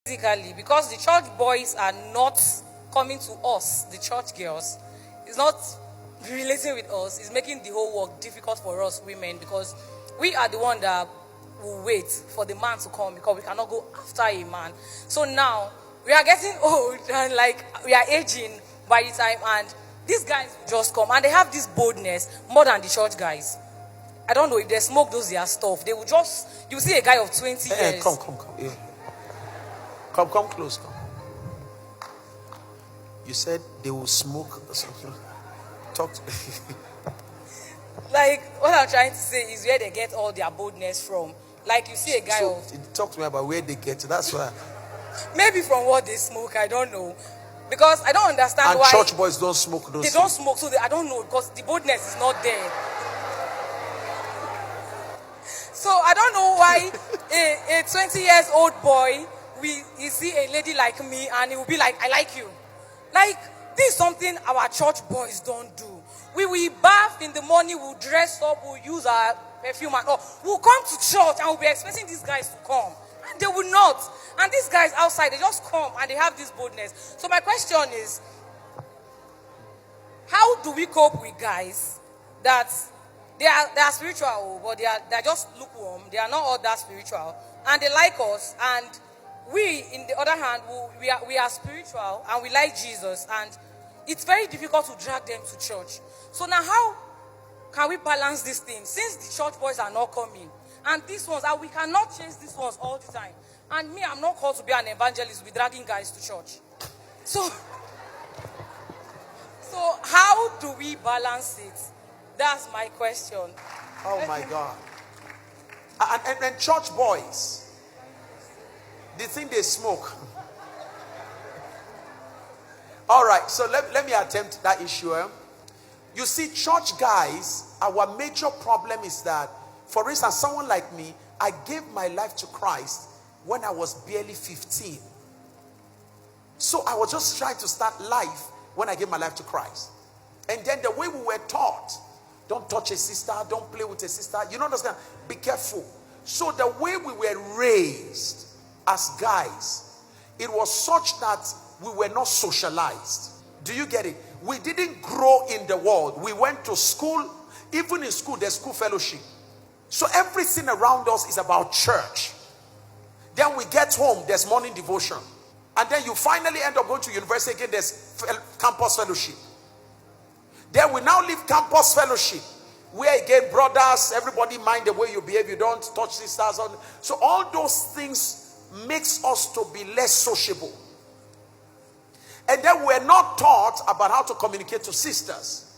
Basically, because the church boys are not coming to us, the church girls, it's not relating with us, it's making the whole work difficult for us women, because we are the one that will wait for the man to come, because we cannot go after a man. So now we are getting old and like we are aging by the time, and these guys just come and they have this boldness more than the church guys. I don't know if they smoke those their stuff. They will just, you see a guy of 20 years. Come. Yeah. Come close. Come. You said they will smoke or something. Talk to me. Like, what I'm trying to say is where they get all their boldness from. Like, you see a guy Talk to me about where they get to. That's why. Maybe from what they smoke, I don't know. Because I don't understand and why. Church boys don't smoke those. They don't smoke, so I don't know, because the boldness is not there. So I don't know why a 20 years old boy, he see a lady like me and he will be like, I like you. Like, this is something our church boys don't do. We will bath in the morning, we'll dress up, we'll use our perfume and all. We'll come to church and we'll be expecting these guys to come. And they will not. And these guys outside, they just come and they have this boldness. So my question is, how do we cope with guys that they are spiritual, but they are just lukewarm. They are not all that spiritual, and they like us. And we, in the other hand, we are spiritual and we like Jesus. And it's very difficult to drag them to church. So now, how can we balance this thing? Since the church boys are not coming, and these ones, and we cannot chase these ones all the time. And me, I'm not called to be an evangelist with dragging guys to church. So how do we balance it? That's my question. Oh my God. And church boys, they think they smoke. All right, so let me attempt that issue. You see, church guys, our major problem is that, for instance, someone like me, I gave my life to Christ when I was barely 15. So I was just trying to start life when I gave my life to Christ. And then the way we were taught, don't touch a sister, don't play with a sister. You know, understand? Be careful. So the way we were raised as guys, it was such that we were not socialized. Do you get it? We didn't grow in the world. We went to school. Even in school, there's school fellowship. So everything around us is about church. Then we get home, there's morning devotion. And then you finally end up going to university again, there's campus fellowship. Then we now leave campus fellowship, where again, brothers, everybody mind the way you behave, you don't touch sisters. So all those things makes us to be less sociable. And then we're not taught about how to communicate to sisters.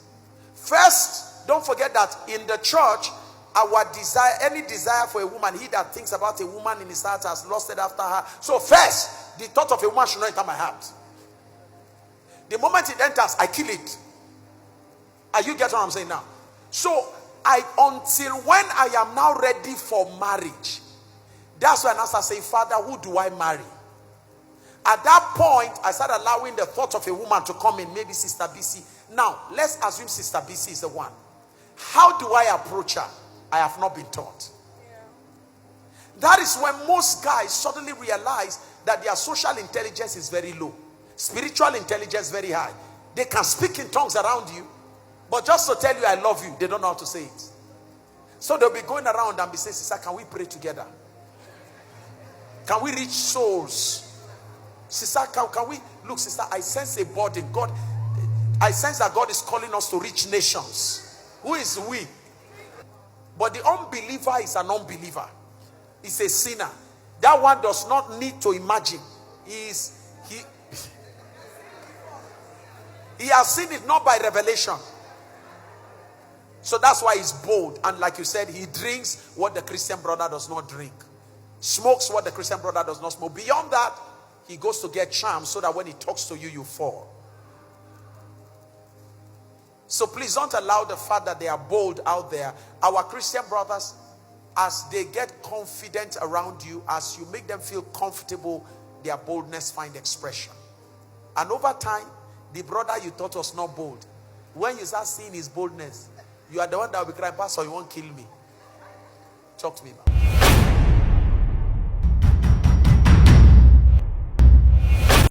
First, don't forget that in the church, our desire, any desire for a woman, he that thinks about a woman in his heart has lusted after her. So first, the thought of a woman should not enter my heart. The moment it enters, I kill it. Are you getting what I'm saying now? So, until when I am now ready for marriage, that's when I start saying, Father, who do I marry? At that point, I started allowing the thought of a woman to come in, maybe Sister BC. Now, let's assume Sister BC is the one. How do I approach her? I have not been taught. Yeah. That is when most guys suddenly realize that their social intelligence is very low. Spiritual intelligence very high. They can speak in tongues around you, but just to tell you I love you, they don't know how to say it. So they'll be going around and be saying, Sister, can we pray together? Can we reach souls? Sister, can we? Look, sister, I sense a burden. God, I sense that God is calling us to reach nations. Who is we? But the unbeliever is an unbeliever. He's a sinner. That one does not need to imagine. He has seen it not by revelation. So that's why he's bold. And like you said, he drinks what the Christian brother does not drink. Smokes what the Christian brother does not smoke. Beyond that, he goes to get charms so that when he talks to you, you fall. So please don't allow the fact that they are bold out there. Our Christian brothers, as they get confident around you, as you make them feel comfortable, their boldness find expression. And over time, the brother you thought was not bold, when you start seeing his boldness, you are the one that will be crying, Pastor, you won't kill me. Talk to me, man.